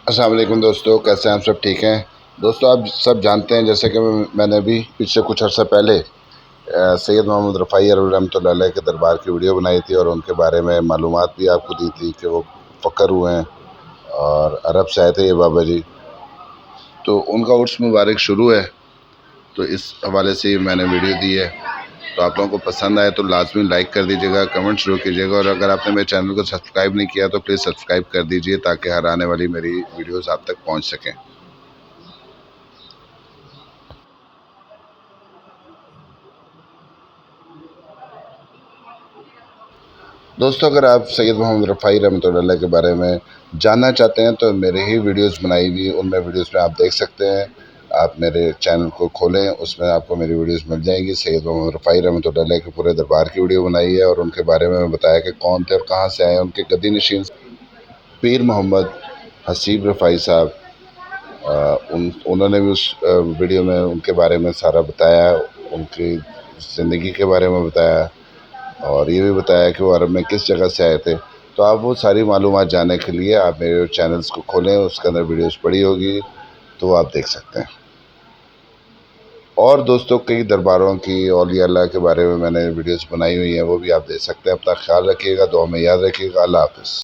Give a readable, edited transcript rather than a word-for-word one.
अस्सलाम वालेकुम दोस्तों, कैसे हैं आप सब? ठीक हैं दोस्तों। आप सब जानते हैं जैसे कि मैंने भी पिछले कुछ अर्सा पहले सैयद मोहम्मद रफ़ाई रहमतुल्लाह अलैह के दरबार की वीडियो बनाई थी और उनके बारे में मालूमात भी आपको दी थी कि वो फ़क्र हुए हैं और अरब से आए थे ये बाबा जी। तो उनका उर्स मुबारक शुरू है, तो इस हवाले से मैंने वीडियो दी है। तो आप लोगों को पसंद आए तो लाजमी लाइक कर दीजिएगा, कमेंट शुरू कीजिएगा और अगर आपने मेरे चैनल को सब्सक्राइब नहीं किया तो प्लीज़ सब्सक्राइब कर दीजिए ताकि हर आने वाली मेरी वीडियोस आप तक पहुंच सकें। दोस्तों, अगर आप सैयद मोहम्मद रफ़ाई रहमतुल्लाह अलैह के बारे में जानना चाहते हैं तो मेरे ही वीडियोस बनाई हुई उनमें वीडियोस में आप देख सकते हैं। आप मेरे चैनल को खोलें, उसमें आपको मेरी वीडियोस मिल जाएंगी। सैयद मोहम्मद रफ़ाई रहमतुल्लाह अलैह के पूरे दरबार की वीडियो बनाई है और उनके बारे में बताया कि कौन थे और कहाँ से आए। उनके गद्दी नशीन पीर मोहम्मद हसीब रफ़ाई साहब, उन्होंने भी उस वीडियो में उनके बारे में सारा बताया, उनकी ज़िंदगी के बारे में बताया और ये भी बताया कि वो अरब में किस जगह से आए थे। तो आप वो सारी मालूमात जानने के लिए आप मेरे चैनल्स को खोलें, उसके अंदर वीडियोस पड़ी होगी तो आप देख सकते हैं। और दोस्तों, कई दरबारों की औलिया अल्लाह के बारे में मैंने वीडियोस बनाई हुई हैं, वो भी आप देख सकते हैं। अपना ख्याल रखिएगा, दुआ में याद रखिएगा। अल्लाह हाफ़िज़।